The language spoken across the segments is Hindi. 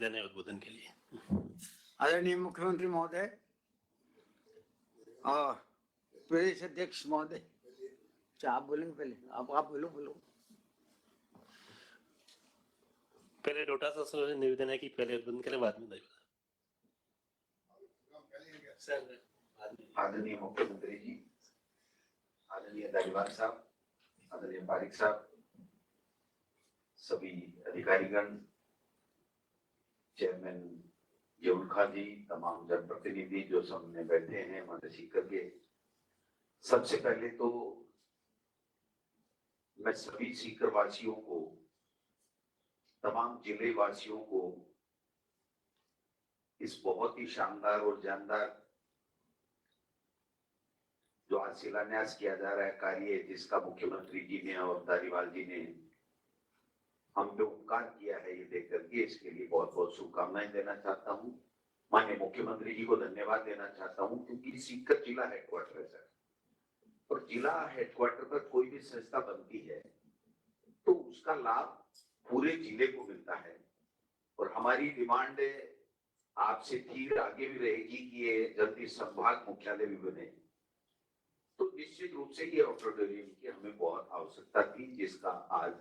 देने उद्बोधन के लिए। आदरणीय मुख्यमंत्री महोदय और प्रदेश अध्यक्ष महोदय, आप बोलेंगे पहले? आप बोलो। पहले डोटा से निवेदन है कि पहले उद्बोधन करें, बाद में आदरणीय मुख्यमंत्री जी, आदरणीय दालीवाल साहब, आदरणीय पारिक साहब, सभी अधिकारीगण, चेयरमैन जयउल खां जी, तमाम जनप्रतिनिधि जो सामने बैठे हैं हमारे सीकर के, सबसे पहले तो मैं सभी सीकर वासियों को, तमाम जिले वासियों को इस बहुत ही शानदार और जानदार जो आज शिलान्यास किया जा रहा है कार्य, जिसका मुख्यमंत्री जी ने और दालीवाल जी ने हम पे उपकार किया है, ये देख करके इसके लिए बहुत बहुत शुभकामनाएं देना चाहता हूँ। माननीय मुख्यमंत्री जी को धन्यवाद देना चाहता हूँ, क्योंकि सीकर जिला हेडक्वार्टर है सर, और जिला हेडक्वार्टर पर कोई भी संस्था बनती है तो उसका लाभ पूरे जिले को मिलता है। और हमारी डिमांड आपसे थी, आगे भी रहेगी कि ये जल्दी संभाग मुख्यालय भी बने, तो निश्चित रूप से ये ऑडिटोरियम की हमें बहुत आवश्यकता थी, जिसका आज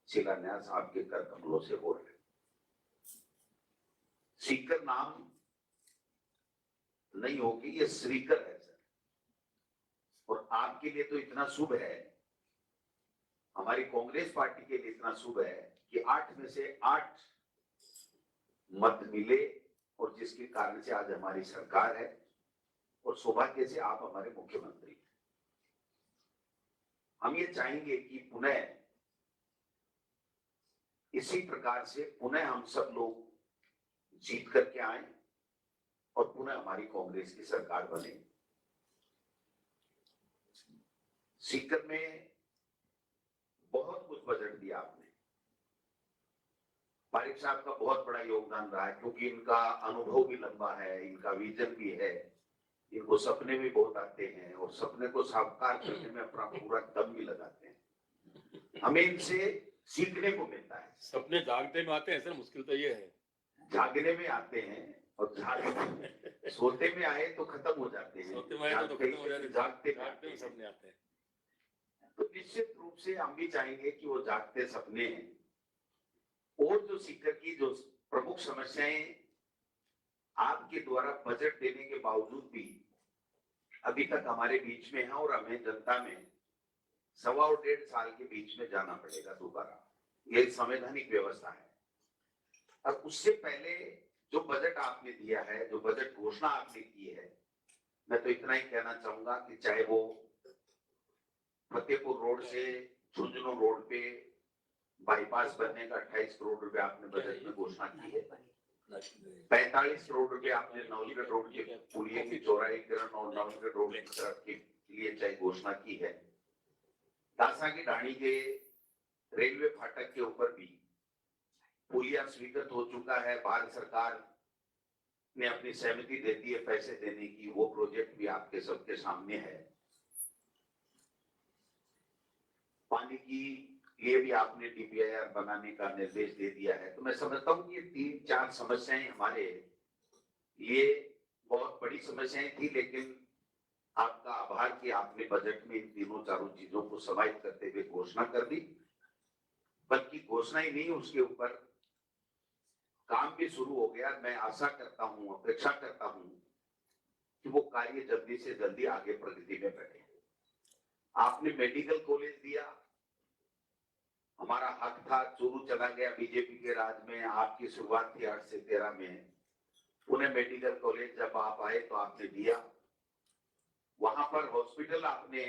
शिलान्यास आपके कर कमलों से हो रहा है। सीकर नाम नहीं होगी, ये श्रीकर है सर, और आपके लिए तो इतना शुभ है, हमारी कांग्रेस पार्टी के लिए इतना शुभ है कि 8 में से 8 मत मिले, और जिसके कारण से आज हमारी सरकार है, और सौभाग्य से आप हमारे मुख्यमंत्री हैं। हम ये चाहेंगे कि पुनः इसी प्रकार से पुनः हम सब लोग जीत करके आए और पुनः हमारी कांग्रेस की सरकार बने। सीकर में बहुत कुछ बजट दिया आपने, पारिक साहब का बहुत बड़ा योगदान रहा है, क्योंकि इनका अनुभव भी लंबा है, इनका विजन भी है, इनको सपने भी बहुत आते हैं और सपने को साकार करने में अपना पूरा दम भी लगाते हैं। हमें इनसे सीखने को मिलता है। सपने जागते में आते हैं सर, मुश्किल तो ये है, जागने में आते हैं और जागते सोते में आए तो खत्म हो जाते हैं, सोते में आए तो खत्म हो जाते हैं, जागते में सपने आते हैं। तो निश्चित रूप से हम भी चाहेंगे कि वो जागते सपने हैं। और जो सीकर की जो प्रमुख समस्याएं आपके द्वारा बजट देने के बावजूद भी अभी तक हमारे बीच में है, और हमें जनता में 1.25 और 1.5 साल के बीच में जाना पड़ेगा दोबारा, ये संवैधानिक व्यवस्था है। और उससे पहले जो बजट आपने दिया है, जो बजट घोषणा आपने की है, मैं तो इतना ही कहना चाहूंगा कि चाहे वो फतेहपुर रोड से झुंझुनू रोड पे बाईपास बनने का 28 करोड़ रुपए आपने बजट में घोषणा की है, 45 करोड़ रुपए आपने नवलगढ़ रोड के पुलिये की चौड़ाईकरण और नवलगढ़ रोड की सड़क के लिए चाहे घोषणा की है, दासा की ढाणी के रेलवे फाटक के ऊपर भी पुलिया स्वीकृत हो चुका है, भारत सरकार ने अपनी सहमति दे दी है पैसे देने की, वो प्रोजेक्ट भी आपके सबके सामने है। पानी की लिए भी आपने डीपीआईआर बनाने का निर्देश दे दिया है। तो मैं समझता हूँ कि ये 3-4 समस्याएं हमारे लिए बहुत बड़ी समस्याएं थी, लेकिन आपका आभार कि आपने बजट में इन तीनों चारों चीजों को समाहित करते हुए घोषणा कर दी। बल्कि घोषणा ही नहीं, उसके ऊपर काम भी शुरू हो गया। मैं आशा करता हूं, अपेक्षा करता हूं कि वो कार्य जल्दी से जल्दी आगे प्रगति में बढ़े। आपने मेडिकल कॉलेज दिया, हमारा हक था, चूरू चला गया बीजेपी के राज में, आपकी शुरुआत थी 8 से 13 में। पुणे मेडिकल कॉलेज जब आप आए तो आपने दिया, वहां पर हॉस्पिटल आपने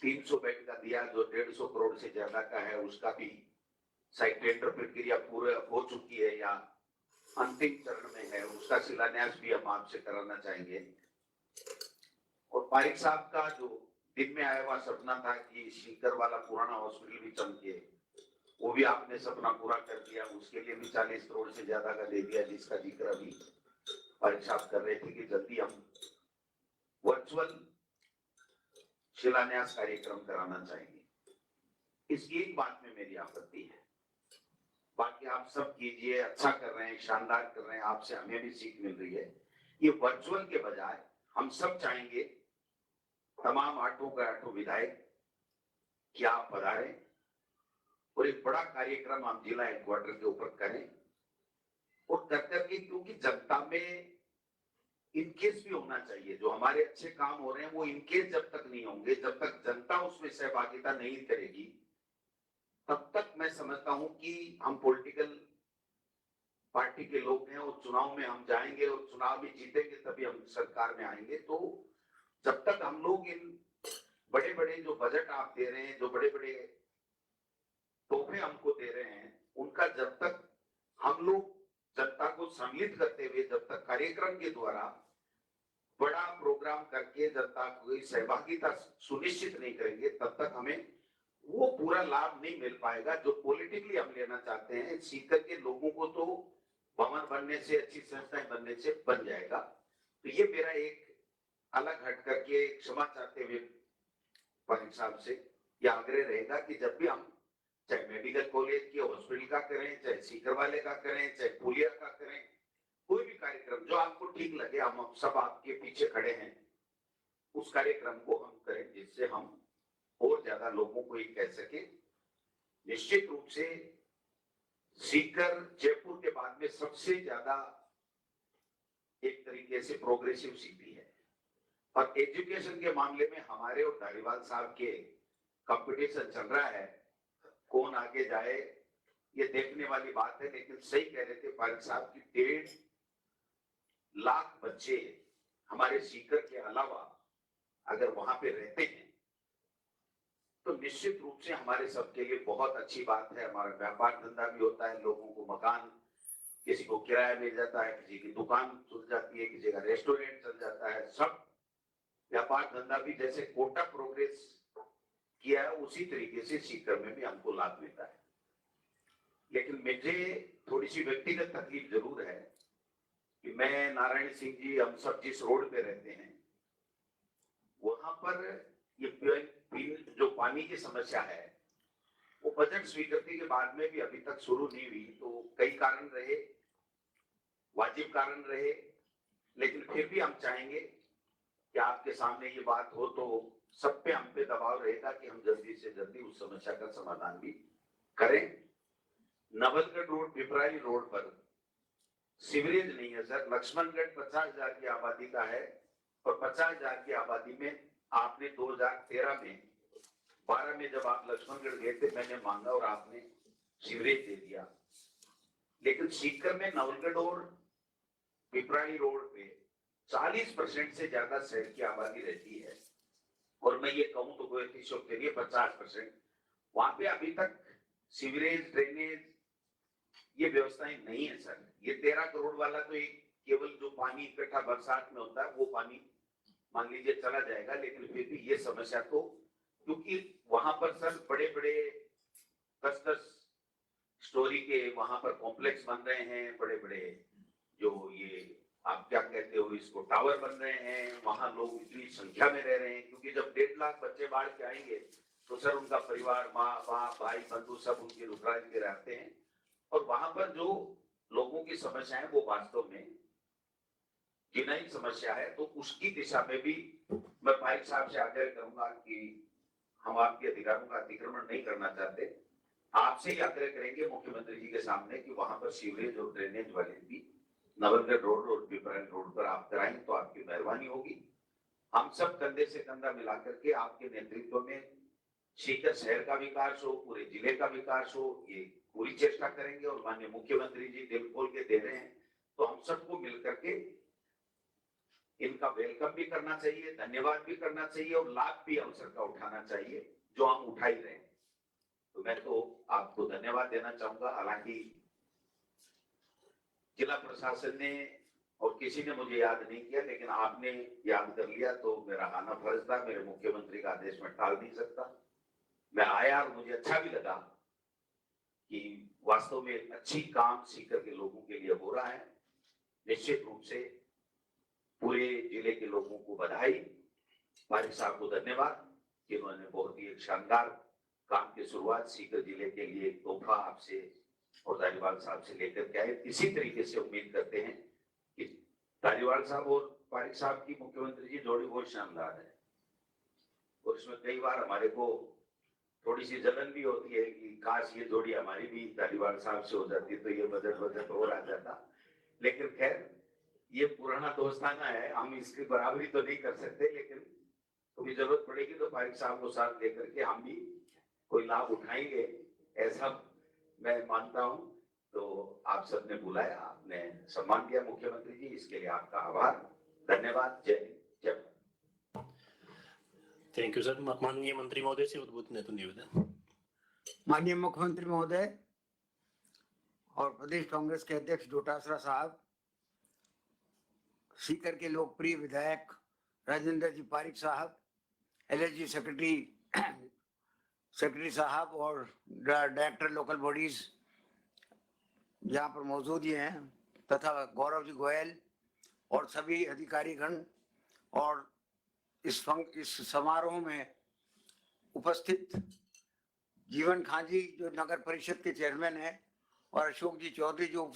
300 बेड का दिया, जो 150 करोड़ से ज्यादा का है, उसका भी शायद टेंडर प्रक्रिया पूरे हो चुकी है या अंतिम चरण में है, उसका शिलान्यास भी हम आपसे कराना चाहेंगे। और पारिक साहब का जो दिन में आया हुआ सपना था कि सीकर वाला पुराना हॉस्पिटल भी चमके, वो भी आपने सपना पूरा कर दिया, उसके लिए भी 40 करोड़ से ज्यादा का दे दिया, जिसका जिक्र अभी पारिक साहब कर रहे थे कि जल्दी हम वर्चुअल शिलान्यास कार्यक्रम कराना चाहेंगे। इसकी एक बात में मेरी आपत्ति है, बाकी आप सब कीजिए, अच्छा कर रहे हैं, शानदार कर रहे हैं, आपसे हमें भी सीख मिल रही है। ये वर्चुअल के बजाय हम सब चाहेंगे, तमाम आठों का आठों विधायक, कि आप पधारें और एक बड़ा कार्यक्रम हम जिला हेडक्वार्टर के ऊपर करें, और कर करके, क्योंकि जनता में इनकेस भी होना चाहिए। जो हमारे अच्छे काम हो रहे हैं वो इनकेस जब तक नहीं होंगे, जब तक जनता उसमें सहभागिता नहीं करेगी, तब तक मैं समझता हूं कि हम पॉलिटिकल पार्टी के लोग हैं और चुनाव में हम जाएंगे और चुनाव में जीतेंगे तभी हम सरकार में आएंगे। तो जब तक हम लोग इन बड़े बड़े जो बजट आप दे रहे हैं, जो बड़े बड़े तोहफे हमको दे रहे हैं, उनका जब तक हम लोग जनता को सम्मिलित करते हुए, जब तक कार्यक्रम के द्वारा बड़ा प्रोग्राम करके जनता को सहभागिता सुनिश्चित नहीं करेंगे, तब तक हमें वो पूरा लाभ नहीं मिल पाएगा जो पॉलिटिकली हम लेना चाहते हैं। सीकर के लोगों को तो भवन बनने से, अच्छी संस्थाएं बनने से बन जाएगा। तो ये मेरा एक अलग हट करके क्षमा चाहते हुए पारिक साहब से यह आग्रह रहेगा कि जब भी हम चाहे मेडिकल कॉलेज के हॉस्पिटल का करें, चाहे सीकर वाले का करें, चाहे पुलिया का करें, कोई भी कार्यक्रम जो आपको ठीक लगे, हम सब आपके पीछे खड़े हैं, उस कार्यक्रम को हम करें जिससे हम और ज्यादा लोगों को ये कह सके। निश्चित रूप से सीकर जयपुर के बाद में सबसे ज्यादा एक तरीके से प्रोग्रेसिव सिटी है, और एजुकेशन के मामले में हमारे और धारीवाल साहब के कंपटीशन चल रहा है, कौन आगे जाए ये देखने वाली बात है। लेकिन सही कह रहे थे पारिक साहब की 1.5 लाख बच्चे हमारे सीकर के अलावा अगर वहां पे रहते हैं तो निश्चित रूप से हमारे सबके लिए बहुत अच्छी बात है। हमारा व्यापार धंधा भी होता है, लोगों को मकान, किसी को किराया मिल जाता है, किसी की दुकान खुल जाती है, किसी का रेस्टोरेंट चल जाता है। सब व्यापार धंधा भी जैसे कोटा प्रोग्रेस किया है उसी तरीके से सीकर में भी हमको लाभ मिलता है। लेकिन मुझे थोड़ी सी व्यक्तिगत तकलीफ जरूर है कि मैं, नारायण सिंह जी, हम सब जिस रोड पे रहते हैं वहां पर ये जो पानी की समस्या है वो बजट स्वीकृति के बाद में भी अभी तक शुरू नहीं हुई। तो कई कारण रहे, वाजिब कारण रहे, लेकिन फिर भी हम चाहेंगे कि आपके सामने ये बात हो तो सब पे हम पे दबाव रहेगा कि हम जल्दी से जल्दी उस समस्या का समाधान भी करें। नवलगढ़ रोड, पिपराली रोड पर सीवरेज नहीं है सर। लक्ष्मणगढ़ 50,000 की आबादी का है और 50,000 की आबादी में आपने 2013 में 12 में जब आप लक्ष्मणगढ़ गए थे, मैंने मांगा और आपने सीवरेज दे दिया। लेकिन सीकर में नवलगढ़ और पिपराली रोड पे 40% से ज्यादा शहर की आबादी रहती है, और मैं ये कहूं तो कोई अतिशयोक्ति नहीं है, 50%। वहां पे अभी तक सीवरेज, ड्रेनेज ये व्यवस्थाएं नहीं है सर। ये 13 करोड़ वाला तो एक केवल जो पानी इकट्ठा बरसात में होता है वो पानी मान लीजिए चला जाएगा, लेकिन फिर भी ये समस्या तो, क्योंकि वहां पर सर बड़े बड़े 10-10 स्टोरी के वहां पर कॉम्प्लेक्स बन रहे हैं, बड़े बड़े जो ये आप क्या कहते हो इसको, टावर बन रहे हैं, वहां लोग इतनी संख्या में रह रहे हैं। क्योंकि जब 1.5 लाख बच्चे बाढ़ के आएंगे तो सर उनका परिवार, माँ बाप, भाई बंधु सब उनके रुकराज के रहते हैं, और वहां पर जो लोगों की समस्या है वो वास्तव में जिनही समस्या है। तो उसकी दिशा में भी मैं पारिक साहब से आग्रह करूंगा कि हम आपके अधिकारों का अतिक्रमण नहीं करना चाहते, आपसे ही आग्रह करेंगे मुख्यमंत्री जी के सामने कि वहां पर सीवरेज और ड्रेनेज वाले भी नवलगढ़ रोड और पिपराली रोड पर आप कराएं तो आपकी मेहरबानी होगी। हम सब कंधे से कंधा मिलाकर के आपके नेतृत्व में सीकर शहर का विकास हो, पूरे जिले का विकास हो, ये पूरी चेष्टा करेंगे। और माननीय मुख्यमंत्री जी दिल खोल के दे रहे हैं तो हम सबको मिलकर के इनका वेलकम भी करना चाहिए, धन्यवाद भी करना चाहिए, और लाभ भी अवसर का उठाना चाहिए जो हम उठा ही रहे हैं। तो मैं तो आपको धन्यवाद देना चाहूंगा। हालांकि जिला प्रशासन ने और किसी ने मुझे याद नहीं किया, लेकिन आपने याद कर लिया तो मेरा आना फर्ज था। मेरे मुख्यमंत्री का आदेश में टाल नहीं सकता। मैं आया और मुझे अच्छा भी लगा कि वास्तव में अच्छी काम सीकर के लोगों के लिए हो रहा है। निश्चित रूप से पूरे जिले के लोगों को बधाई, पारिक साहब को धन्यवाद जिन्होंने बहुत ही एक शानदार काम की शुरुआत सीकर जिले के लिए एक तोहफा आपसे और धारीवाल साहब से लेकर के आए। इसी तरीके से उम्मीद करते हैं कि धारीवाल साहब और पारिक साहब की मुख्यमंत्री जी जोड़ी बहुत शानदार है, और इसमें कई बार हमारे को थोड़ी सी जलन भी होती है कि काश ये जोड़ी हमारी भी धारीवाल साहब से हो जाती तो ये बजट और आ जाता। लेकिन खैर ये पुराना दोस्ताना है, हम इसकी बराबरी तो नहीं कर सकते, लेकिन कभी जरूरत पड़ेगी तो पारिक साहब को साथ लेकर के हम भी कोई लाभ उठाएंगे, ऐसा मैं मानता हूं। तो आप सबने बुलाया, आपने सम्मान किया मुख्यमंत्री जी, इसके लिए आपका आभार, धन्यवाद। जय हिंद, जय भारत। Thank you sir. माननीय मंत्री महोदय से उद्बोधन हेतु निवेदन। माननीय मुख्यमंत्री महोदय और प्रदेश कांग्रेस के अध्यक्ष डोटासरा साहब, सीकर के लोकप्रिय विधायक राजेंद्र जी पारिक साहब, एलएसजी सेक्रेटरी साहब और डायरेक्टर लोकल बॉडीज यहाँ पर मौजूद ही हैं, तथा गौरव जी गोयल और सभी अधिकारीगण, और इस समारोह में उपस्थित जीवन खांजी जो नगर परिषद के चेयरमैन है, और अशोक जी चौधरी जो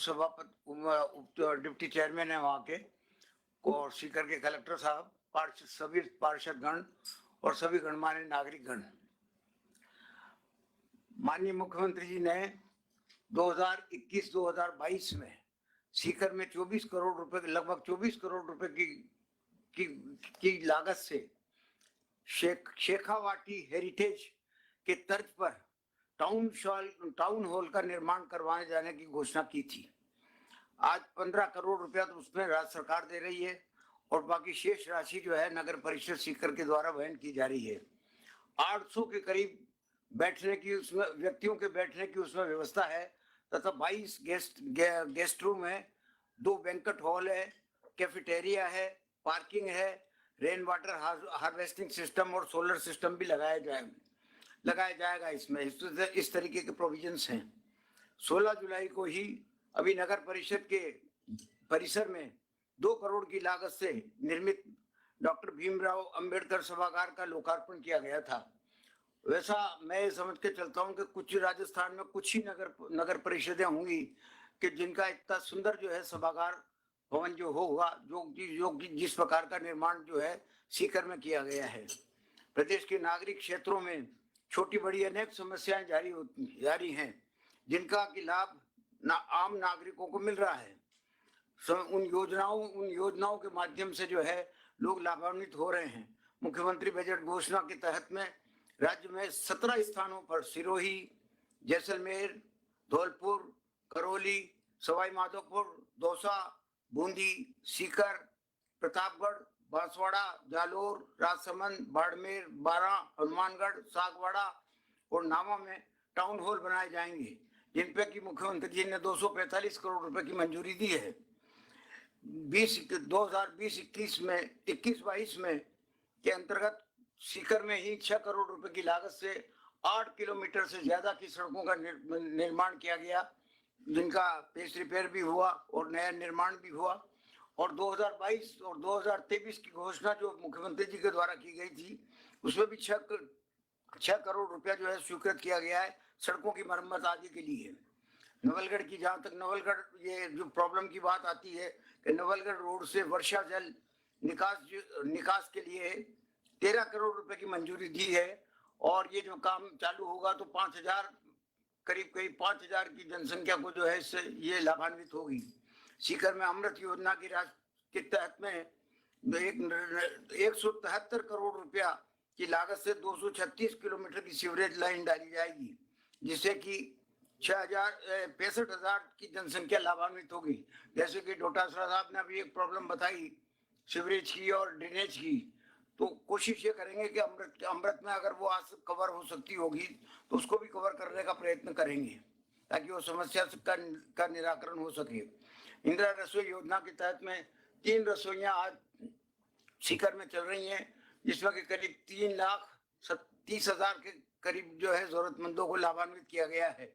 डिप्टी चेयरमैन है वहाँ के, और सीकर के कलेक्टर साहब, सभी पार्षदगण और सभी गणमान्य नागरिकगण। माननीय मुख्यमंत्री जी ने 2021-2022 में सीकर में 24 करोड़ रुपए, लगभग 24 करोड़ रुपए की लागत से शेखावाटी हेरिटेज के तर्ज पर टाउन हॉल का निर्माण करवाए जाने की घोषणा की थी। आज 15 करोड़ रुपया तो उसमें राज्य सरकार दे रही है, और बाकी शेष राशि जो है नगर परिषद सीकर के द्वारा वहन की जा रही है। 800 के करीब बैठने की, उसमें व्यक्तियों के बैठने की उसमें व्यवस्था है, तथा 22 गेस्ट रूम है, 2 बैंक्वेट हॉल है, कैफेटेरिया है, पार्किंग है, रेन वाटर हार्वेस्टिंग सिस्टम और सोलर सिस्टम भी लगाया जाएगा इसमें। इस तरीके के प्रोविजंस हैं। 16 जुलाई को ही अभी नगर परिषद के परिसर में 2 करोड़ की लागत से निर्मित डॉक्टर भीमराव अंबेडकर सभागार का लोकार्पण किया गया था। वैसा मैं समझ के चलता हूं कि कुछ राजस्थान में कुछ ही नगर परिषदें होंगी कि जिनका इतना सुंदर जो है सभागार भवन जो होगा, जो जिस प्रकार का निर्माण जो है सीकर में किया गया है। प्रदेश के नागरिक क्षेत्रों में छोटी बड़ी अनेक समस्याएं जारी हैं, जिनका की लाभ आम नागरिकों को मिल रहा है। उन योजनाओं के माध्यम से जो है लोग लाभान्वित हो रहे हैं। मुख्यमंत्री बजट घोषणा के तहत में राज्य में 17 स्थानों पर सिरोही, जैसलमेर, धौलपुर, करौली, सवाई माधोपुर, दौसा, बूंदी, सीकर, प्रतापगढ़, बांसवाड़ा, जालोर, राजसमंद, बाड़मेर, बारां, हनुमानगढ़, सागवाड़ा और नामा में टाउन हॉल बनाए जाएंगे, जिन पे की मुख्यमंत्री जी ने 245 करोड़ रुपए की मंजूरी दी है। 2020-21 में 21-22 में के अंतर्गत सीकर में ही 6 करोड़ रुपए की लागत से 8 किलोमीटर से ज्यादा की सड़कों का निर्माण किया गया, जिनका पेस रिपेयर भी हुआ और नया निर्माण भी हुआ। और 2022 और 2023 की घोषणा जो मुख्यमंत्री जी के द्वारा की गई थी, उसमें भी 6 करोड़ रुपया जो है स्वीकृत किया गया है सड़कों की मरम्मत आदि के लिए। नवलगढ़ की, जहाँ तक नवलगढ़ ये जो प्रॉब्लम की बात आती है कि नवलगढ़ रोड से वर्षा जल निकास के लिए 13 करोड़ रुपए की मंजूरी दी है, और ये जो काम चालू होगा तो 5000 करीब 5000 की जनसंख्या को जो है इससे ये लाभान्वित होगी। सीकर में अमृत योजना के तहत में 173 करोड़ रुपया की लागत से 236 किलोमीटर की सीवरेज लाइन डाली जाएगी, जिससे कि 65,000 की जनसंख्या लाभान्वित होगी। जैसे कि डोटासरा साहब ने अभी एक प्रॉब्लम बताई सीवरेज की और ड्रेनेज की, तो कोशिश ये करेंगे कि अमृत में अगर वो आज कवर हो सकती होगी तो उसको भी कवर करने का प्रयत्न करेंगे, ताकि वो समस्या का निराकरण हो सके। इंदिरा रसोई योजना के तहत में 3 रसोइयां आज सीकर में चल रही हैं, जिसमें कि करीब 3,30,000 के करीब जो है जरूरतमंदों को लाभान्वित किया गया है।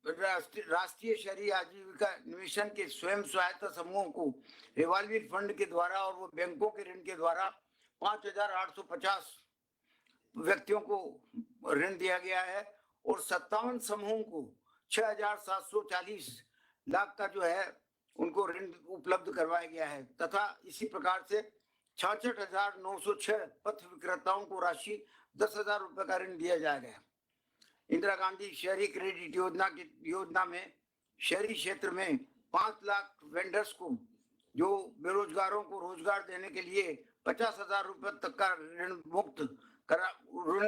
राष्ट्रीय शहरी आजीविका मिशन के स्वयं सहायता समूह को रिवॉल्विंग फंड के द्वारा और वो बैंकों के ऋण के द्वारा 5,850 व्यक्तियों को ऋण दिया गया है, और 57 समूहों को 6,740 लाख का जो है उनको ऋण उपलब्ध करवाया गया है तथा इसी प्रकार से 66,906 पथ विक्रेताओं को राशि 10,000 रुपए का ऋण दिया जाएगा। इंदिरा गांधी शहरी क्रेडिट योजना में शहरी क्षेत्र में 5 लाख वेंडर्स को जो बेरोजगारों को रोजगार देने के लिए 50,000 रुपए तक का ऋण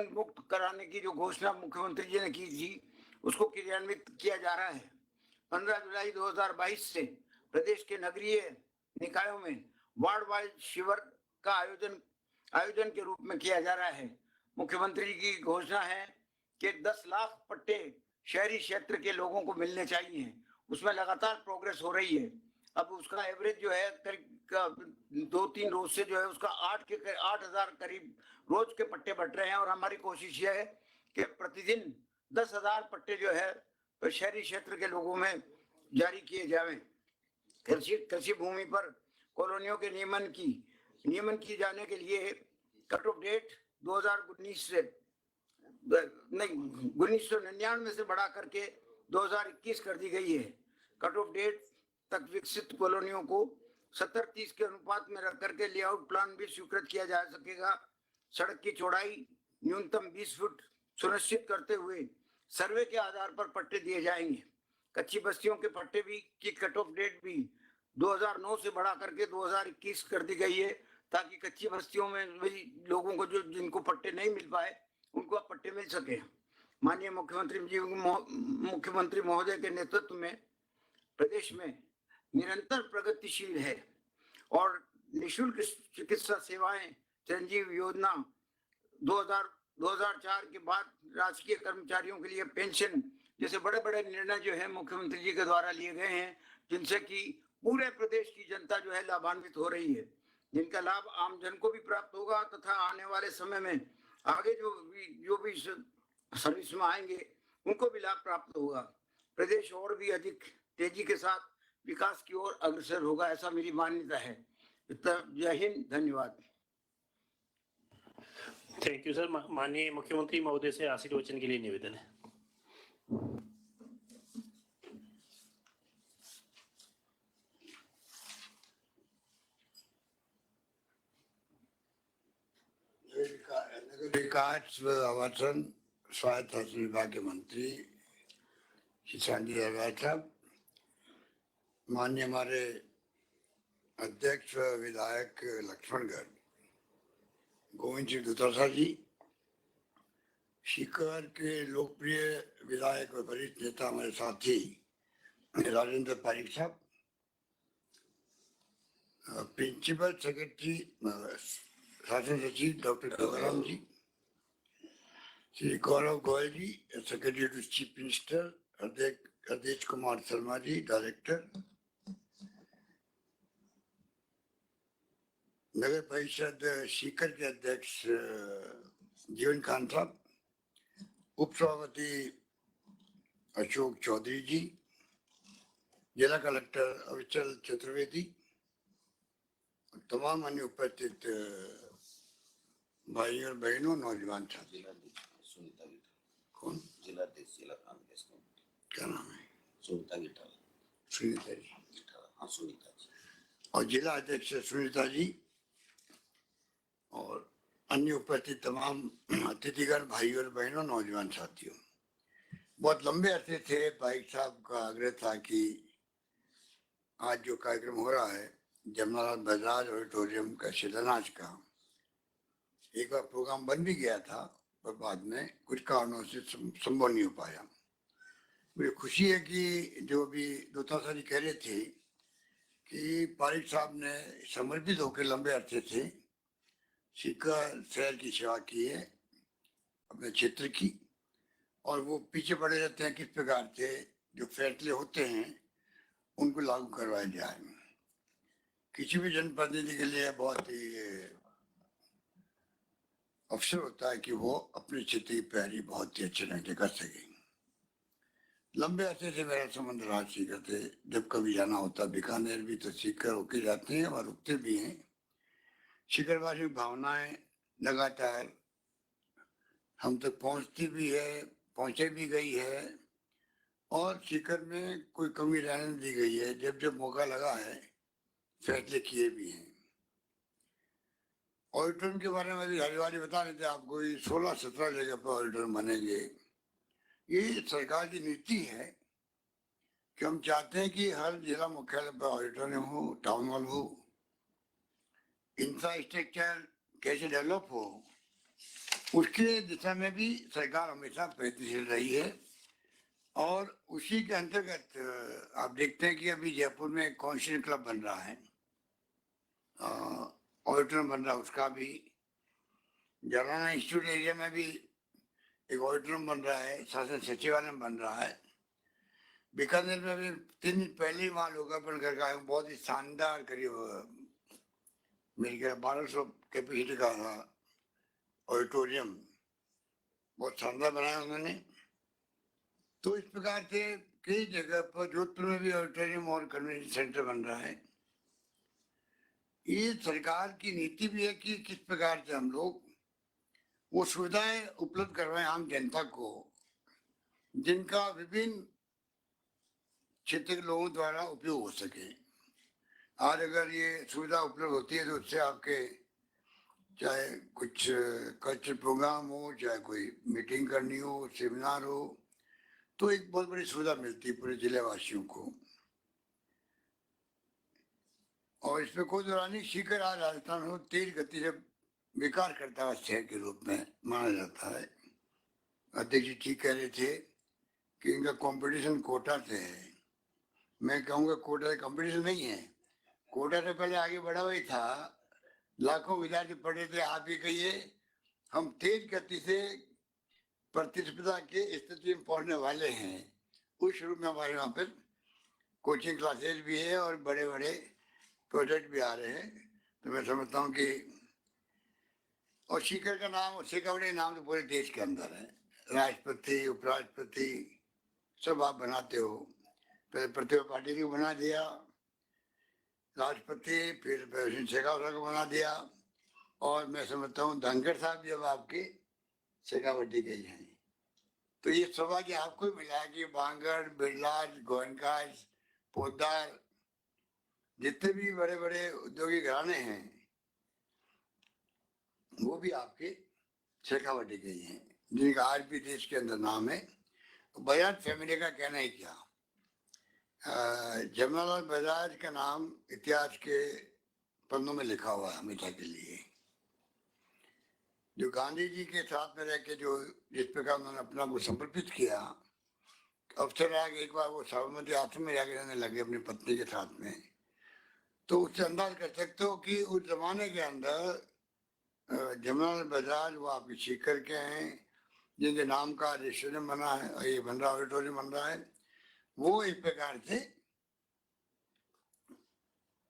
मुक्त कराने की जो घोषणा मुख्यमंत्री जी ने की थी उसको क्रियान्वित किया जा रहा है। 15 जुलाई 2022 से प्रदेश के नगरीय निकायों में वार्ड वाइज शिविर का आयोजन के रूप में किया जा रहा है। मुख्यमंत्री की घोषणा है कि 10 लाख पट्टे शहरी क्षेत्र के लोगों को मिलने चाहिए। उसमें लगातार प्रोग्रेस हो रही है। अब उसका एवरेज जो है करीब 2-3 रोज से जो है उसका 8,000 करीब रोज के पट्टे बट रहे हैं और हमारी कोशिश यह है कि प्रतिदिन 10,000 पट्टे जो है तो शहरी क्षेत्र के लोगों में जारी किए जाएं। कृषि भूमि पर कॉलोनियों के नियमन की जाने के लिए कट ऑफ डेट 1999 से बढ़ा करके 2021 कर दी गई है। कट ऑफ डेट तक विकसित कॉलोनियों को 70-30 के अनुपात में रख करके लेआउट प्लान भी स्वीकृत किया जा सकेगा। सड़क की चौड़ाई न्यूनतम 20 फुट सुनिश्चित करते हुए सर्वे के आधार पर पट्टे दिए जाएंगे। कच्ची बस्तियों के पट्टे की कट ऑफ डेट भी 2009 से बढ़ा करके 2021 कर दी गई है ताकि कच्ची बस्तियों में भी लोगों को जिनको पट्टे नहीं मिल पाए उनको अब पट्टे मिल सके। माननीय मुख्यमंत्री महोदय के नेतृत्व में प्रदेश में निरंतर प्रगतिशील है और निःशुल्क चिकित्सा सेवाएं चिरंजीव योजना 2004 के बाद राजकीय कर्मचारियों के लिए पेंशन जैसे बड़े बड़े निर्णय जो है मुख्यमंत्री जी के द्वारा लिए गए हैं जिनसे कि पूरे प्रदेश की जनता जो है लाभान्वित हो रही है, जिनका लाभ आम जन को भी प्राप्त होगा तथा आने वाले समय में आगे जो भी सर्विस में आएंगे उनको भी लाभ प्राप्त होगा। प्रदेश और भी अधिक तेजी के साथ विकास की ओर अग्रसर होगा, ऐसा मेरी मान्यता है। जय हिंद, धन्यवाद। Thank you sir. माननीय मुख्यमंत्री महोदय से आशीर्वचन के लिए निवेदन है। नगर विकास व आवासन स्वायत्त विभाग के मंत्री श्री संजय अग्रवाल साहब, माननीय हमारे अध्यक्ष व विधायक लक्ष्मणगढ़ गोविंद सिंह दोतारा जी, सीकर के लोकप्रिय विधायक व वरिष्ठ नेता हमारे साथी राजेंद्र पारिक साहब, प्रिंसिपल सेक्रेटरी शासन सचिव doctor Gangaram ji, Shri Gaurav Goyal ji, secretary to chief minister अध्यक्ष कुमार शर्मा जी, डायरेक्टर, नगर परिषद सीकर के अध्यक्ष जीवन खान साहब, उप सभापति अशोक चौधरी जी, जिला कलेक्टर अविचल चतुर्वेदी, तमाम अन्य उपस्थित भाई और बहनों, नौजवान साथी। कौन जिला कांग्रेस क्या नाम है? सुनीता गिटाल। सुनीता जी। हाँ, सुनीता जी। और जिला अध्यक्ष सुनीता जी और अन्य उपस्थित तमाम अतिथिगण, भाई और बहनों, नौजवान साथियों, बहुत लंबे अरसे से भाई साहब का आग्रह था कि आज जो कार्यक्रम हो रहा है जमनालाल बजाज ऑडिटोरियम का शिलान्यास का, एक बार प्रोग्राम बन भी गया था पर बाद में कुछ कारणों से संभव नहीं हो पाया। मुझे खुशी है कि जो अभी दोतारा जी कह रहे थे कि पारिक साहब ने समर्पित होकर लंबे अरसे से सीकर शहर की सेवा की है, अपने क्षेत्र की, और वो पीछे पड़े रहते हैं किस प्रकार से जो फैसले होते हैं उनको लागू करवाए जाए। किसी भी जनप्रतिनिधि के लिए बहुत ही अवसर होता है कि वो अपने क्षेत्र की पैरवी बहुत ही अच्छे ढंग से कर सके। लंबे अरसे से मेरा संबंध रहा सीकर से, जब कभी जाना होता बीकानेर भी तो सीकर होके जाते हैं और रुकते भी हैं। सीकरवासियों की भावनाएं लगातार हम तक पहुंचती भी है, पहुंचे भी गई है और सीकर में कोई कमी रहने नहीं दी गई है। जब जब मौका लगा है फैसले किए भी हैं। ऑडिटोरियम के बारे में अभी हरिवाली बता रहे थे आपको, 16-17 जगह पर ऑडिटोरियम बनेंगे। ये सरकार की नीति है कि हम चाहते हैं कि हर जिला मुख्यालय पर ऑडिटोरियम हो, टाउन हॉल हो, इंफ्रास्ट्रक्चर कैसे डेवलप हो, उसके दिशा में भी सरकार हमेशा प्रयत्नशील रही है। और उसी के अंतर्गत आप देखते हैं कि अभी जयपुर में कॉन्स्टिट्यूशन क्लब बन रहा है, ऑडिटोरियम बन रहा है उसका भी। जवाहरलाल इंस्टीट्यूट एरिया में भी एक ऑडिटोरियम बन रहा है, शासन सचिवालय में बन रहा है। बीकानेर में भी 3 दिन पहले ही वहाँ लोकार्पण करके आए, बहुत ही शानदार, करीब मेरे ख्याल 1200 कैपेसिटी का था ऑडिटोरियम, बहुत शानदार बनाया उन्होंने। तो इस प्रकार से कई जगह पर, जोधपुर में भी ऑडिटोरियम और कन्वेंशन सेंटर बन रहा है। ये सरकार की नीति भी है कि किस प्रकार से हम लोग वो सुविधाएं उपलब्ध करवाएं आम जनता को, जिनका विभिन्न क्षेत्र के लोगों द्वारा उपयोग हो सके। आज अगर ये सुविधा उपलब्ध होती है तो उससे आपके चाहे कुछ कल्चरल प्रोग्राम हो, चाहे कोई मीटिंग करनी हो, सेमिनार हो, तो एक बहुत बड़ी सुविधा मिलती है पूरे जिले वासियों को। और इसमें कोई दौरानी सीकर आज राजस्थान को तेज गति से विकास करता हुआ शहर के रूप में माना जाता है। अध्यक्ष जी ठीक कह रहे थे कि इनका कंपटीशन कोटा से है। मैं कहूँगा कोटा से कंपटीशन नहीं है, कोटा से पहले आगे बढ़ा हुआ ही था। लाखों विद्यार्थी पढ़े थे। आप ही कहिए, हम तेज गति से प्रतिस्पर्धा के स्थिति में पहुंचने वाले हैं। उस रूप में हमारे वहाँ पर कोचिंग क्लासेस भी है और बड़े बड़े प्रोजेक्ट भी आ रहे हैं। तो मैं समझता हूँ कि और सीकर का नाम और सिकावड़ी नाम तो पूरे देश के अंदर है। राष्ट्रपति, उपराष्ट्रपति सब आप बनाते हो। पहले प्रतिभा पाटिल को बना दिया राष्ट्रपति, फिर शेखावत को बना दिया, और मैं समझता हूँ धनखड़ साहब जब आपके शेखावटी के हैं, तो ये सौभाग्य आपको ही मिला कि बांगड़, बिरला, गोयनकाज, पोद्दार, जितने भी बड़े बड़े उद्योगी घराने हैं वो भी आपके शेखावटी के ही हैं, जिनका आज भी देश के अंदर नाम है। बजाज फैमिली का कहना है क्या, जमनालाल बजाज का नाम इतिहास के पन्नों में लिखा हुआ है हमेशा के लिए। जो गांधी जी के साथ में रह के जो जिस प्रकार उन्होंने अपना को समर्पित किया, अवसर आया कि एक बार वो साबरमती आश्रम में जाके रहने लगे अपनी पत्नी के साथ में, तो उससे अंदाज कर सकते हो कि उस जमाने के अंदर जमनालाल बजाज वो आपके सीकर के हैं, जिनके नाम का रेस्टोरेंट बना है, ये बन रहा ऑडिटोरियम बन रहा है। वो इस प्रकार से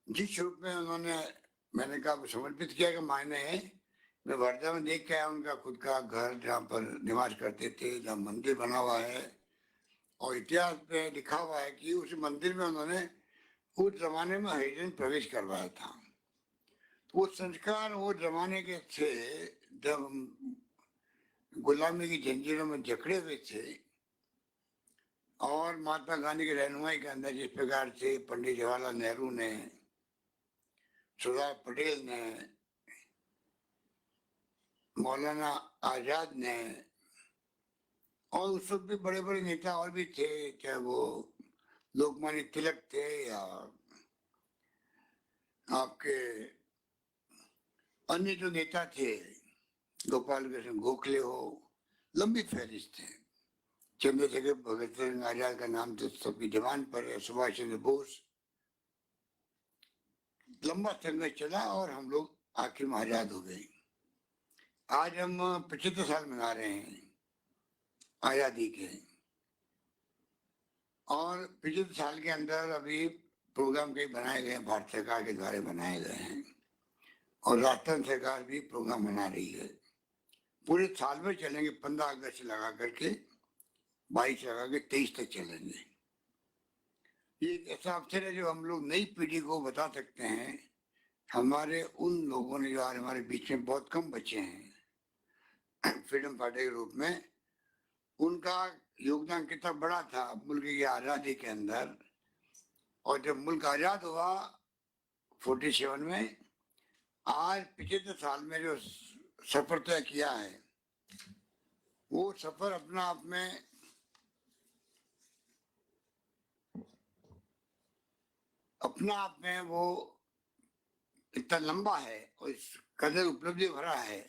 जिस रूप में उन्होंने, मैंने कहा समर्पित किया का मायने है, मैं वर्धा में देख के आया उनका खुद का घर जहाँ पर निवास करते थे, जहाँ मंदिर बना हुआ है, और इतिहास में लिखा हुआ है कि उस मंदिर में उन्होंने उस जमाने में हरिजन प्रवेश करवाया था। तो वो संस्कार वो जमाने के थे जब गुलामी की जंजीरों में जकड़े हुए थे, और महात्मा गांधी की रहनुमाई के अंदर जिस प्रकार से पंडित जवाहरलाल नेहरू ने, सरदार पटेल ने, मौलाना आजाद ने, और उस वक्त भी बड़े बड़े नेता और भी थे, चाहे वो लोकमान्य तिलक थे या आपके अन्य जो नेता थे, गोपाल कृष्ण गोखले हो, लंबी फहरिस्त है। चंद्रशेखर भगत सिंह आजाद का नाम तो सबकी जबान पर है, सुभाष चंद्र बोस। लंबा संघर्ष चला और हम लोग आखिर में आजाद हो गए। आज हम 75 साल मना रहे हैं आजादी के, और 75 साल के अंदर अभी प्रोग्राम कई बनाए गए, भारत सरकार के द्वारा बनाए गए हैं, और राजस्थान सरकार भी प्रोग्राम बना रही है। पूरे साल में चलेंगे, 15 अगस्त से लगा करके 22 लगा के 23 तक चलेंगे। ये एक ऐसा अवसर है जो हम लोग नई पीढ़ी को बता सकते हैं। हमारे उन लोगों ने जो आज हमारे बीच में बहुत कम बचे हैं फ्रीडम फाइटर के रूप में, उनका योगदान कितना बड़ा था मुल्क की आज़ादी के अंदर। और जब मुल्क आज़ाद हुआ 47 में, आज 75 साल में जो सफर तय किया है, वो सफर अपना आप में वो इतना लंबा है और इस कदर उपलब्धि भरा है,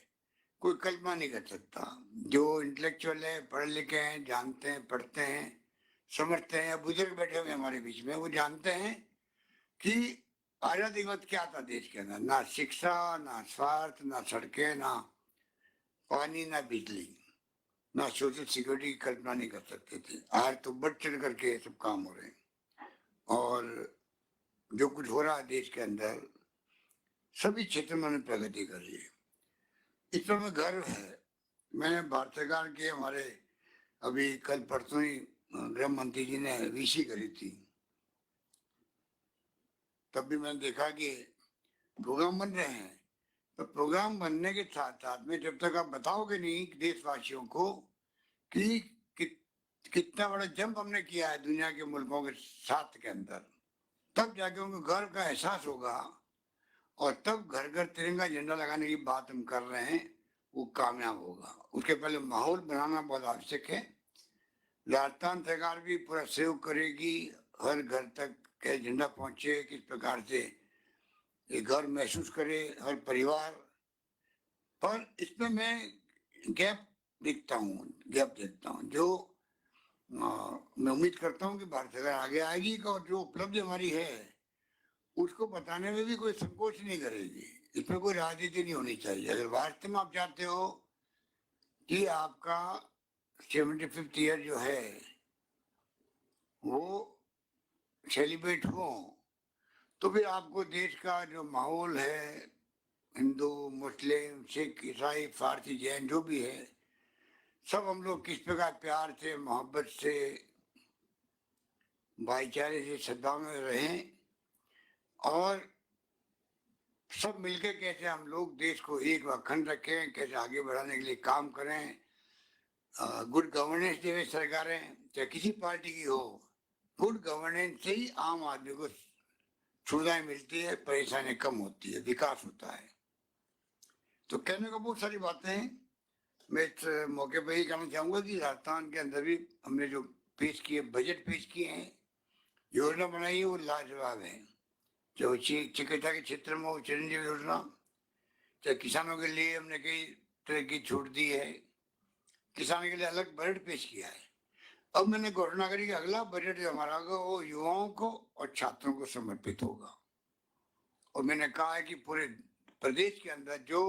कोई कल्पना नहीं कर सकता। जो इंटेलेक्चुअल है, पढ़े लिखे हैं, जानते हैं, पढ़ते हैं, समझते हैं, या बुजुर्ग बैठे हुए हमारे बीच में, वो जानते हैं कि आजादी के वक्त क्या था देश के अंदर। ना शिक्षा, ना स्वास्थ्य, ना सड़कें, ना पानी, ना बिजली, ना सोशल सिक्योरिटी की कल्पना नहीं कर सकते थे। आज तो बढ़ चढ़ करके सब काम हो रहे हैं, और जो कुछ हो रहा है देश के अंदर सभी क्षेत्रों में प्रगति कर रही है। इस पर हमें गर्व है। मैंने भारत सरकार के हमारे अभी कल परसों ही गृह मंत्री जी ने वीसी करी थी, तब भी मैंने देखा कि प्रोग्राम बन रहे हैं। तो प्रोग्राम बनने के साथ साथ में जब तक आप बताओगे नहीं देशवासियों को कि कितना बड़ा जंप हमने किया है दुनिया के मुल्कों के साथ के अंदर, तब जाके उनको गर्व का एहसास होगा, और तब घर घर तिरंगा झंडा लगाने की बात हम कर रहे हैं, वो कामयाब होगा। उसके पहले माहौल बनाना बहुत आवश्यक है। राजस्थान सरकार भी पूरा सहयोग करेगी, हर घर तक के झंडा पहुंचे, किस प्रकार से ये घर महसूस करे हर परिवार। पर इसमें मैं गैप देखता हूँ, जो मैं उम्मीद करता हूँ कि भारत सरकार आगे आएगी और जो उपलब्धि हमारी है उसको बताने में भी कोई संकोच नहीं करेगी। इसमें कोई राजनीति नहीं होनी चाहिए। अगर वास्तव में आप चाहते हो कि आपका 75th ईयर जो है वो सेलिब्रेट हो, तो फिर आपको देश का जो माहौल है, हिंदू, मुस्लिम, सिख, ईसाई, फारसी, जैन जो भी है, सब हम लोग किस प्रकार प्यार से, मोहब्बत से, भाईचारे से, सद्भाव में रहें, और सब मिलके कैसे हम लोग देश को एक व अखंड रखें, कैसे आगे बढ़ाने के लिए काम करें। गुड गवर्नेंस देवे सरकारें, चाहे किसी पार्टी की हो, गुड गवर्नेंस से ही आम आदमी को सुविधाएं मिलती है, परेशानियां कम होती है, विकास होता है। तो कहने को बहुत सारी बातें हैं। मैं इस मौके पर ही कहना चाहूंगा कि राजस्थान के अंदर भी हमने जो पेश किए, बजट पेश किए हैं, योजना बनाई है, वो लाजवाब है। जो चिकित्सा के क्षेत्र में वो चिरंजीवी योजना, चाहे किसानों के लिए हमने कई तरह की छूट दी है, किसानों के लिए अलग बजट पेश किया है। अब मैंने घोषणा करी कि अगला बजट जो हमारा होगा वो युवाओं को और छात्रों को समर्पित होगा। और मैंने कहा है कि पूरे प्रदेश के अंदर जो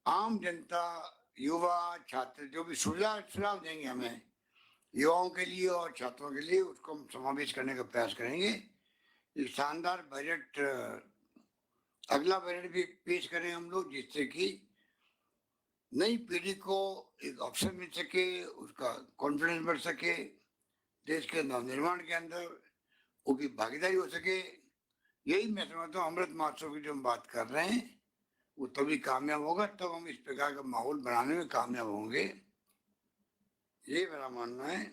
आम जनता, युवा, छात्र जो भी सुझाव देंगे हमें युवाओं के लिए और छात्रों के लिए, उसको हम समावेश करने का प्रयास करेंगे। एक शानदार बजट, अगला बजट भी पेश करें हम लोग, जिससे कि नई पीढ़ी को एक अवसर मिल सके, उसका कॉन्फिडेंस बढ़ सके, देश के नवनिर्माण के अंदर वो भी भागीदारी हो सके। यही मैं समझता हूँ अमृत महोत्सव की जो हम बात कर रहे हैं वो तभी कामयाब होगा, तब हम इस प्रकार का माहौल बनाने में कामयाब होंगे, ये मेरा मानना है।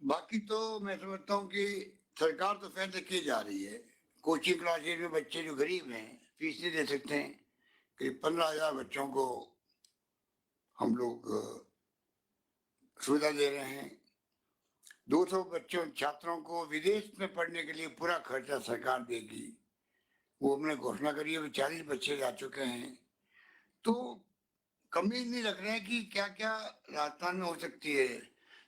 बाकी तो मैं समझता हूँ कि सरकार तो फैसले की जा रही है। कोचिंग क्लासेज में बच्चे जो गरीब हैं, फीस नहीं दे सकते हैं, करीब 15,000 बच्चों को हम लोग सुविधा दे रहे हैं। 200 बच्चों, छात्रों को विदेश में पढ़ने के लिए पूरा खर्चा सरकार देगी, वो हमने घोषणा करी है। 40 बच्चे जा चुके हैं। तो कमी नहीं रख रहे हैं कि क्या क्या राजस्थान में हो सकती है।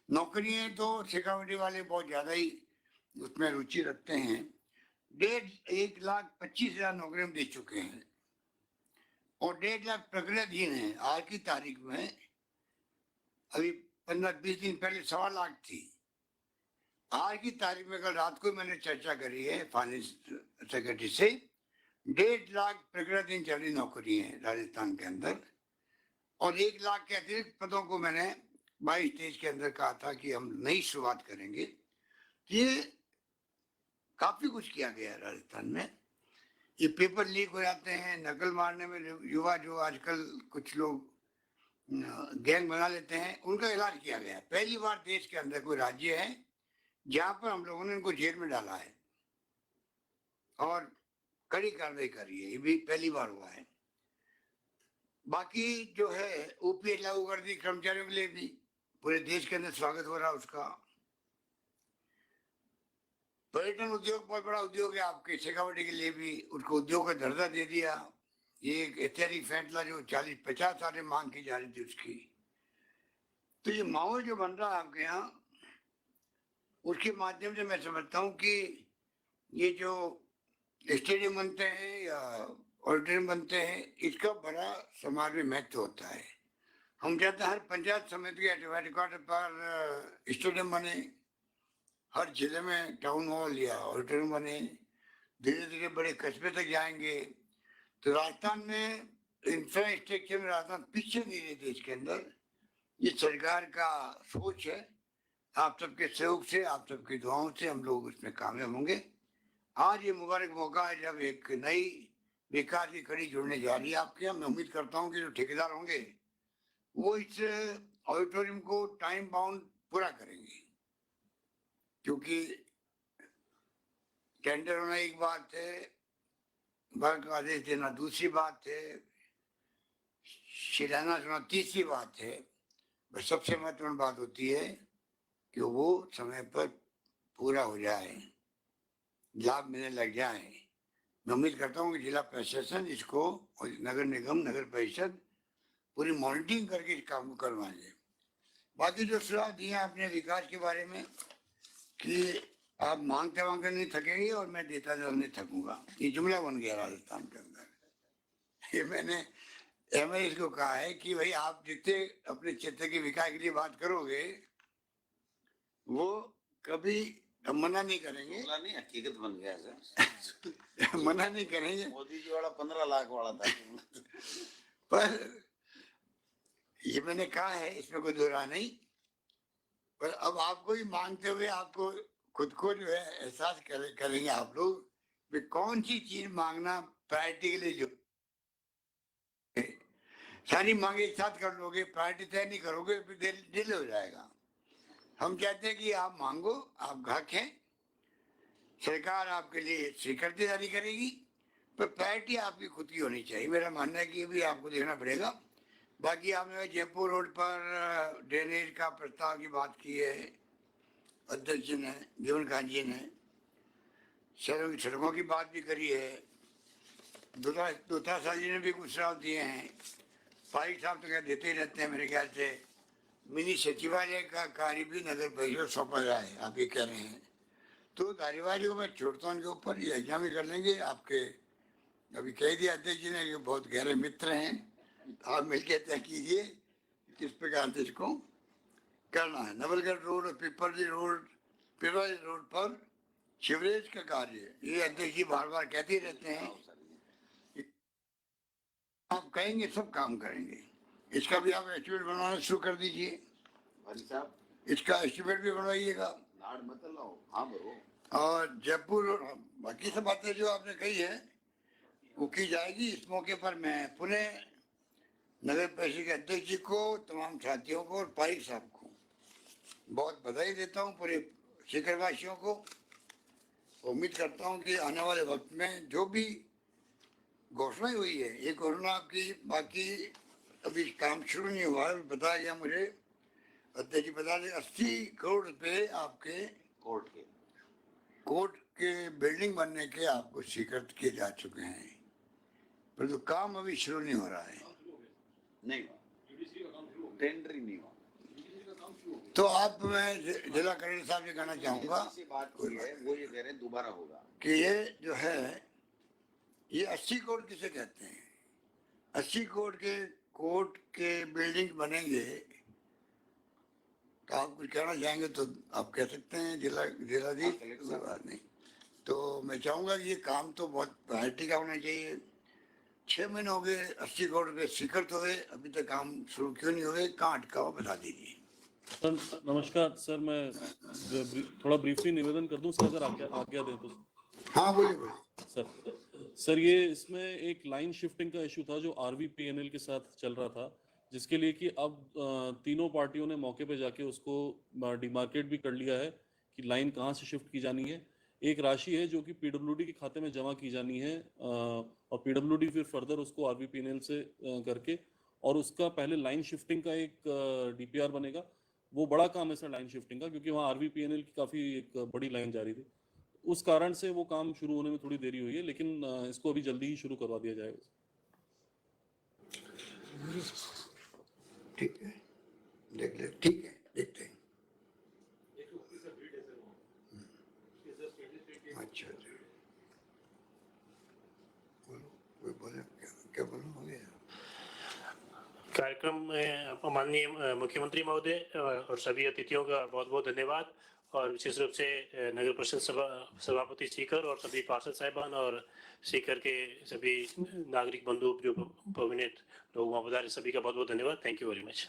नौकरियां तो सिक्योरिटी वाले बहुत ज्यादा ही उसमें रुचि रखते हैं। 1,25,000 नौकरी हम दे चुके हैं, और 1.5 लाख प्रक्रियाधीन है। आज की तारीख में, अभी 15-20 दिन पहले 1.25 लाख थी। आज की तारीख में कल रात को मैंने चर्चा करी है फाइनेंस सेक्रेटरी से, 1.5 लाख प्रक्रियाधीन चल रही नौकरी है राजस्थान के अंदर, और 1 लाख के अतिरिक्त पदों को मैंने 22-23 के अंदर कहा था कि हम नई शुरुआत करेंगे। ये काफी कुछ किया गया है राजस्थान में। ये पेपर लीक हो जाते हैं, नकल मारने में युवा जो आजकल कुछ लोग गैंग बना लेते हैं, उनका इलाज किया गया। पहली बार देश के अंदर कोई राज्य है जहां पर हम लोगों ने उनको जेल में डाला है और कड़ी कार्रवाई करी है, ये भी पहली बार हुआ है। बाकी जो है ओपीएस लागू कर दी कर्मचारियों के लिए भी, पूरे देश के अंदर स्वागत हो रहा उसका। पर्यटन उद्योग बहुत बड़ा उद्योग है आपके, शेखावटी के लिए भी उसको उद्योग का दर्जा दे दिया। ये एक ऐतिहासिक फैसला जो 40-50 साल से मांग की जा रही थी उसकी। तो ये माहौल जो बन रहा है आपके यहाँ, उसके माध्यम से मैं समझता हूँ कि ये जो स्टेडियम बनते हैं या ऑडिटोरियम बनते हैं, इसका बड़ा समाज में महत्व होता है। हम चाहते हैं हर पंचायत समिति के हेडक्वार्टर पर स्टेडियम बने, हर जिले में टाउन हॉल या ऑडिटोरियम बने, धीरे धीरे बड़े कस्बे तक जाएंगे। तो राजस्थान में इंफ्रास्ट्रक्चर में राजस्थान पीछे नहीं रहे देश के अंदर। ये सरकार का सोच है, आप सबके सहयोग से, आप सबकी दुआओं से हम लोग इसमें कामयाब होंगे। आज ये मुबारक मौका है जब एक नई विकास की कड़ी जुड़ने जा रही है आपके यहाँ। मैं उम्मीद करता हूँ कि जो ठेकेदार होंगे वो इस ऑडिटोरियम को टाइम बाउंड पूरा करेंगे, क्योंकि टेंडर होना एक बात है, वर्ग का आदेश देना दूसरी बात है, शिलान्यास होना तीसरी बात है। बस सबसे महत्वपूर्ण बात होती है कि वो समय पर पूरा हो जाए, लाभ मिलने लग जाए। मैं उम्मीद करता हूँ कि जिला प्रशासन इसको और नगर निगम, नगर परिषद पूरी मॉनिटरिंग करके इस काम को करवाएंगे। बाकी जो सुझाव दिए आपने विकास के बारे में कि आप मांगते मांगते नहीं थकेंगे और मैं देता नहीं थकूंगा, ये जुमला बन गया राजस्थान के अंदर। ये मैंने एमएलए को कहा है कि भाई आप जितने अपने क्षेत्र के विकास के लिए बात करोगे वो कभी मना नहीं करेंगे। जुमला नहीं, हकीकत बन गया सर। मना नहीं करेंगे। मोदी जी वाला 15 लाख वाला था। पर ये मैंने कहा है, इसमें कोई दोहरा नहीं। पर अब आपको ही मांगते हुए आपको खुद को जो है एहसास करेंगे आप लोग कि कौन सी चीज मांगना प्रायोरिटी के लिए। जो सारी मांगे एक साथ कर लोगे, प्रायोरिटी तय नहीं करोगे, फिर डिले हो जाएगा। हम कहते हैं कि आप मांगो, आप ग्राहक हैं, सरकार आपके लिए स्वीकृति जारी करेगी, पर प्रायोरिटी आपकी खुद की होनी चाहिए। मेरा मानना है कि ये भी आपको देखना पड़ेगा। बाकी आपने जयपुर रोड पर ड्रेनेज का प्रस्ताव की बात की है, अध्यक्ष जी ने, जीवन कांत जी ने शहरों की सड़कों की बात भी करी है, दुता जी ने भी कुछ सुझाव दिए हैं, पारिक साहब तो क्या देते ही रहते हैं। मेरे ख्याल से मिनी सचिवालय का कार्य भी नगर परिषद सौंपा जाए, आप ये कह रहे हैं। तो कार्यवाही को मैं छोड़ता हूँ, उनके ऊपर ये एग्जाम ही कर लेंगे। आपके अभी कह दिया अध्यक्ष जी ने कि बहुत गहरे मित्र हैं, आप मिलकर तय कीजिए किस प्रकार से इसको करना है। नवलगढ़ रोड और पिपरली रोड पर सीवरेज का कार्य, ये अध्यक्ष जी बार बार कहते ही रहते हैं, आप कहेंगे सब काम करेंगे। इसका भी आप एस्टिमेट बनवाना शुरू कर दीजिए। भाई साहब, इसका एस्टिमेट भी बनवाइएगा। लाड मत लाओ, हाँ भरो। और जयपुर बाकी सब बातें जो आपने कही है वो की जाएगी। इस मौके पर मैं पुनः नगर परिषद के अध्यक्ष जी को, तमाम साथियों को और पारिक साहब को बहुत बधाई देता हूँ, पूरे शिखरवासियों को। उम्मीद करता हूँ कि आने वाले वक्त में जो भी घोषणा हुई है, ये घोषणा आपकी, बाकी अभी काम शुरू नहीं हुआ है, बताया गया मुझे, अध्यक्ष जी बता दें 80 करोड़ रुपए आपके कोर्ट के बिल्डिंग बनने के आपको स्वीकृत किए जा चुके हैं, परंतु काम अभी शुरू नहीं हो रहा है। नहीं, टेंडर ही नहीं हुआ। तो आप, मैं जिला कलेक्टर साहब से कहना चाहूंगा से बात की है, वो ये कह रहे हैं दोबारा होगा कि ये जो है ये 80 करोड़ किसे कहते हैं। 80 करोड़ के कोर्ट के बिल्डिंग बनेंगे, तो आप कुछ कहना चाहेंगे तो आप कह सकते हैं जिलाधीश, कोई बात नहीं। तो मैं चाहूंगा कि ये काम तो बहुत प्रायोरिटी का होना चाहिए। 6 महीने हो गए, 80 करोड़ रुपए स्वीकृत हो गए, अभी तक काम शुरू क्यों नहीं हुए, कहाँ अटका हो बता दीजिए। सर नमस्कार सर, मैं थोड़ा ब्रीफली निवेदन कर दूं सर, अगर आज्ञा दें तो। हाँ बोलिए। सर ये इसमें एक लाइन शिफ्टिंग का इशू था जो आरवीपीएनएल के साथ चल रहा था, जिसके लिए कि अब तीनों पार्टियों ने मौके पे जाके उसको डिमार्केट भी कर लिया है कि लाइन कहाँ से शिफ्ट की जानी है। एक राशि है जो कि पीडब्ल्यूडी के खाते में जमा की जानी है और पीडब्ल्यूडी फिर फर्दर उसको आरवीपीएनएल से करके और उसका पहले लाइन शिफ्टिंग का एक डीपीआर बनेगा। वो बड़ा काम है सर लाइन शिफ्टिंग का, क्योंकि वहाँ आरवीपीएनएल की काफ़ी एक बड़ी लाइन जा रही थी। उस कारण से वो काम शुरू होने में थोड़ी देरी हुई है, लेकिन इसको अभी जल्दी ही शुरू करवा दिया जाएगा। ठीक है, देख ले, ठीक है, देखते हैं। अच्छा अच्छा, बोलो, कोई बोले, क्या बोलो, हो गया। कार्यक्रम में माननीय मुख्यमंत्री महोदय और सभी अतिथियों का बहुत बहुत धन्यवाद और विशेष रूप से नगर परिषद सभापति सीकर और सभी पार्षद साहिबान और सीकर के सभी नागरिक बंधु जो प्रोमिनेंट लोग वहाँ पधारे, सभी का बहुत बहुत धन्यवाद। Thank you very much.